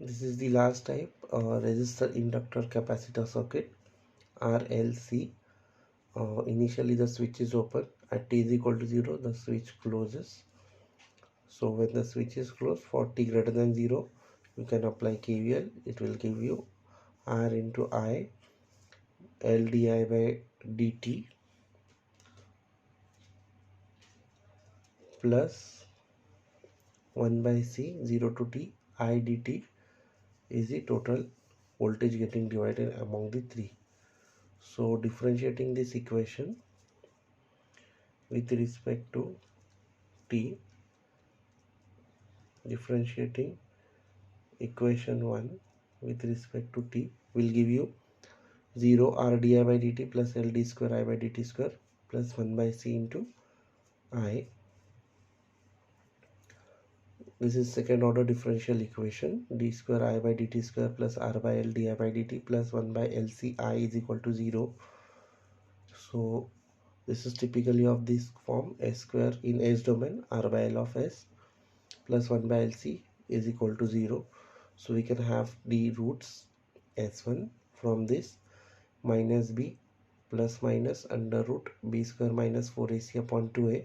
This is the last type, resistor inductor capacitor circuit, RLC. Initially the switch is open. At t is equal to 0, the switch closes. So when the switch is closed for t greater than 0, you can apply KVL. It will give you R into I L di by dt plus 1 by C 0 to t I dt is the total voltage getting divided among the three. So differentiating this equation with respect to t, differentiating equation 1 with respect to t will give you 0 R di by dt plus L d square I by dt square plus 1 by C into I. This is second order differential equation, d square I by dt square plus R by L di by dt plus 1 by LC I is equal to 0. So this is typically of this form, S square in S domain, R by L of S plus 1 by LC is equal to 0. So we can have the roots S1 from this minus B plus minus under root B square minus 4AC upon 2A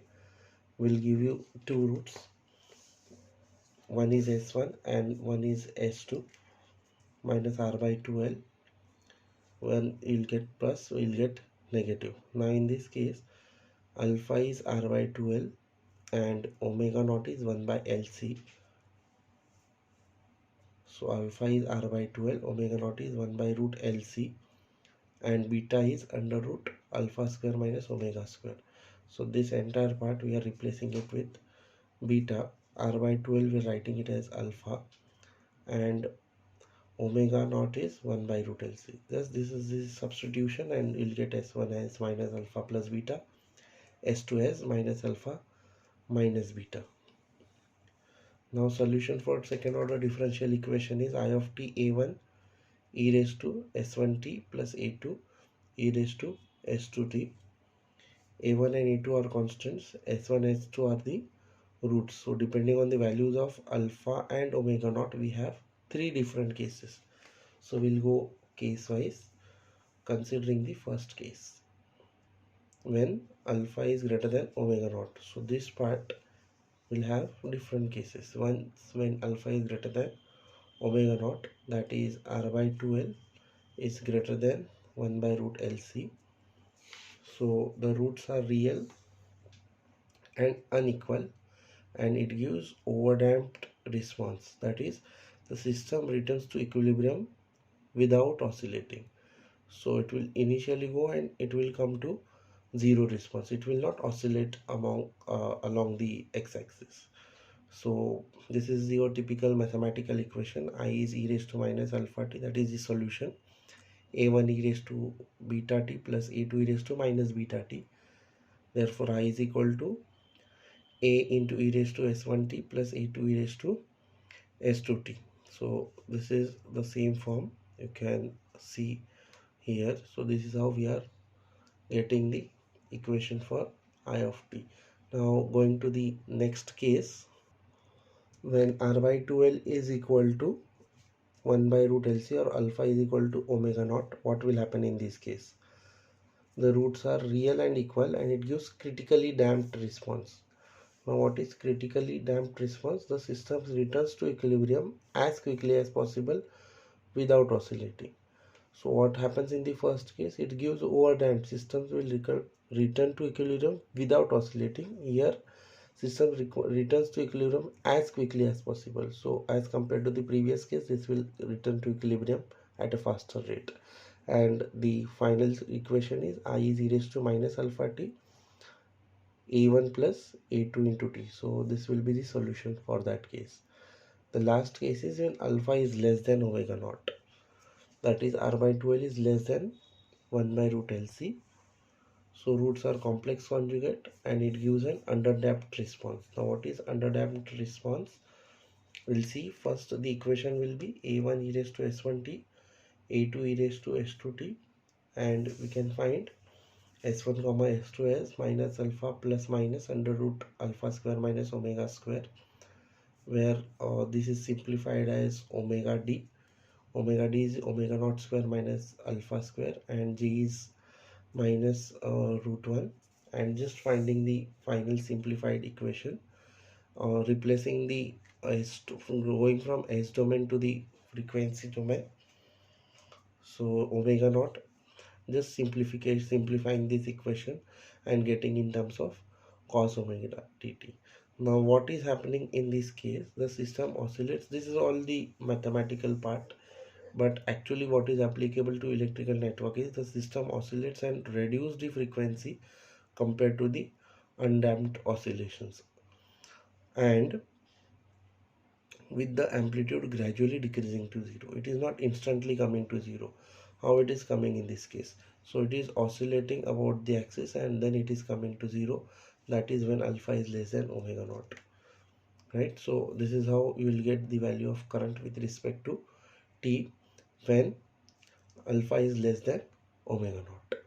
will give you two roots. One is S1 and one is S2 minus R by 2L. Well, you'll get plus, you'll get negative. Now in this case, alpha is R by 2L and omega naught is 1 by LC. So alpha is R by 2L, omega naught is 1 by root LC, and beta is under root alpha square minus omega square. So this entire part we are replacing it with beta. R by 12 we are writing it as alpha, and omega naught is 1 by root LC. Thus this is the substitution, and you'll get S1 as minus alpha plus beta, S2 as minus alpha minus beta. Now solution for second order differential equation is I of t a1 e raised to s1t plus a2 e raised to s2t. a1 and a2 are constants, s1 and s2 are the roots. So depending on the values of alpha and omega naught, we have three different cases. So we'll go case wise, considering the first case when alpha is greater than omega naught. So this part will have different cases. Once when alpha is greater than omega naught, that is R by 2L is greater than 1 by root LC. So the roots are real and unequal, and it gives overdamped response. That is, the system returns to equilibrium without oscillating. So it will initially go and it will come to zero response. It will not oscillate along the x-axis. So this is your typical mathematical equation. I is e raised to minus alpha t, that is the solution. A1 e raised to beta t plus A2 e raised to minus beta t. Therefore I is equal to A into e raised to s1t plus A2 e raised to s2t. So this is the same form you can see here. So this is how we are getting the equation for I of t. Now going to the next case, when R by 2L is equal to 1 by root LC or alpha is equal to omega naught, what will happen in this case? The roots are real and equal, and it gives critically damped response. Now what is critically damped response? The system returns to equilibrium as quickly as possible without oscillating. So what happens in the first case? It gives overdamped. Systems will return to equilibrium without oscillating. Here system returns to equilibrium as quickly as possible. So as compared to the previous case, this will return to equilibrium at a faster rate. And the final equation is I is e raised to minus alpha t a1 plus a2 into t. So this will be the solution for that case. The last case is when alpha is less than omega naught. That is R by 2L is less than 1 by root LC. So roots are complex conjugate and it gives an underdamped response. Now what is underdamped response? We'll see. First the equation will be a1 e raised to s1t, a2 e raised to s2t, and we can find s1 comma s2 as minus alpha plus minus under root alpha square minus omega square. where this is simplified as omega d. Omega d is omega naught square minus alpha square, and g is minus root 1, and just finding the final simplified equation, replacing the going from s domain to the frequency domain. So omega naught, just simplifying this equation and getting in terms of cos omega dt. Now what is happening in this case, the system oscillates. This is all the mathematical part, but actually what is applicable to electrical network is the system oscillates and reduce the frequency compared to the undamped oscillations, and with the amplitude gradually decreasing to zero. It is not instantly coming to zero. How it is coming in this case? So it is oscillating about the axis and then it is coming to zero. That is when alpha is less than omega naught, right? So this is how you will get the value of current with respect to t when alpha is less than omega naught.